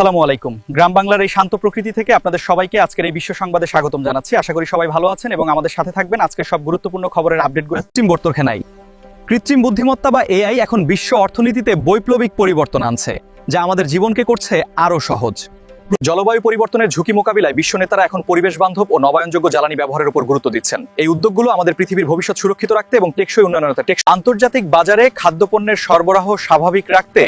আসসালামু আলাইকুম। গ্রাম বাংলার এই শান্ত প্রকৃতি থেকে আপনাদের সবাইকে আজকের এই বিশ্ব সংবাদে স্বাগতম জানাচ্ছি। আশা করি সবাই ভালো আছেন এবং আমাদের সাথে থাকবেন আজকের সব গুরুত্বপূর্ণ খবরের আপডেটগুলো। কৃত্রিম বর্তমানে কৃত্রিম বুদ্ধিমত্তা বা এআই এখন বিশ্ব অর্থনীতিতে বৈপ্লবিক পরিবর্তন আনছে, যা আমাদের জীবনকে করছে আরও সহজ। জলবায়ু পরিবর্তনের ঝুঁকি মোকাবিলায় বিশ্ব নেতারা এখন পরিবেশ বান্ধব ও নবায়নযোগ্য জ্বালানি ব্যবহারের উপর গুরুত্ব দিচ্ছেন। এই উদ্যোগগুলো আমাদের পৃথিবীর ভবিষ্যৎ সুরক্ষিত রাখতে এবং টেকসই উন্নয়নের আন্তর্জাতিক বাজারে খাদ্যপণ্যের সরবরাহ স্বাভাবিক রাখতে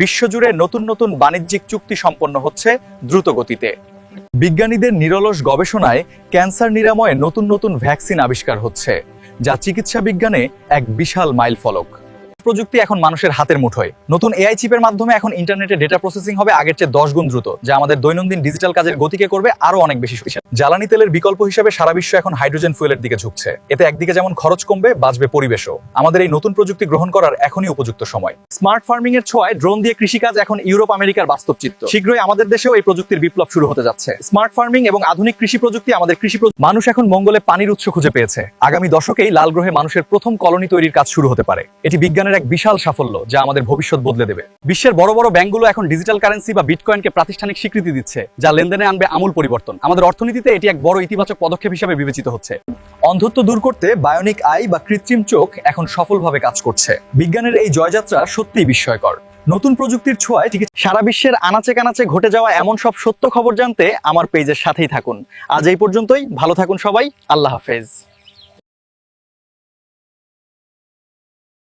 বিশ্বজুড়ে নতুন নতুন বাণিজ্যিক চুক্তি সম্পন্ন হচ্ছে দ্রুত গতিতে। বিজ্ঞানীদের নিরলস গবেষণায় ক্যান্সার নিরাময়ে নতুন নতুন ভ্যাকসিন আবিষ্কার হচ্ছে, যা চিকিৎসা বিজ্ঞানে এক বিশাল মাইলফলক। প্রযুক্তি এখন মানুষের হাতের মুঠোয়। নতুন এআই চিপের মাধ্যমে এখন ইন্টারনেটে ডেটা প্রসেসিং হবে আগের চেয়ে 10 গুণ দ্রুত, যা আমাদের দৈনন্দিন ডিজিটাল কাজের গতিকে করবে আরো অনেক বেশি শক্তিশালী। জ্বালানি তেলের বিকল্প হিসেবে সারা বিশ্ব এখন হাইড্রোজেন ফুয়েলের দিকে ঝুঁকছে। এতে একদিকে যেমন খরচ কমবে, বাঁচবে পরিবেশও। আমাদের এই নতুন প্রযুক্তি গ্রহণ করার এখনই উপযুক্ত সময়। স্মার্ট ফার্মিং এর ছোঁয়ায় ড্রোন দিয়ে কৃষিকাজ এখন ইউরোপ আমেরিকার বাস্তব চিত্র। শীঘ্রই আমাদের দেশেও এই প্রযুক্তির বিপ্লব শুরু হতে যাচ্ছে। স্মার্ট ফার্মিং এবং আধুনিক কৃষি প্রযুক্তি আমাদের মানুষ এখন মঙ্গলে পানির উৎস খুঁজে পেয়েছে। আগামী দশকেই লাল গ্রহে মানুষের প্রথম কলোনি তৈরির কাজ শুরু হতে পারে। এটি বিজ্ঞানের এক বিশাল সাফল্য, যা আমাদের ভবিষ্যৎ বদলে দেবে। বিশ্বের বড় বড় ব্যাংকগুলো এখন ডিজিটাল কারেন্সি বা বিটকয়েনকে প্রাতিষ্ঠানিক স্বীকৃতি দিচ্ছে, যা লেনদেনে আনবে আমূল পরিবর্তন। আমাদের অর্থনীতিতে এটি এক বড় ইতিবাচক পদক্ষেপ হিসেবে বিবেচিত হচ্ছে। অন্ধত্ব দূর করতে বায়োনিক আই বা কৃত্রিম চোখ এখন সফলভাবে কাজ করছে। বিজ্ঞানের এই জয়যাত্রা সত্যিই বিস্ময়কর। নতুন প্রযুক্তির ছোঁয়ায় সারা বিশ্বের আনাচে কানাচে ঘটে যাওয়া এমন সব সত্য খবর জানতে আমার পেজের সাথেই থাকুন। আজ এই পর্যন্তই। ভালো থাকুন সবাই। আল্লাহ হাফেজ।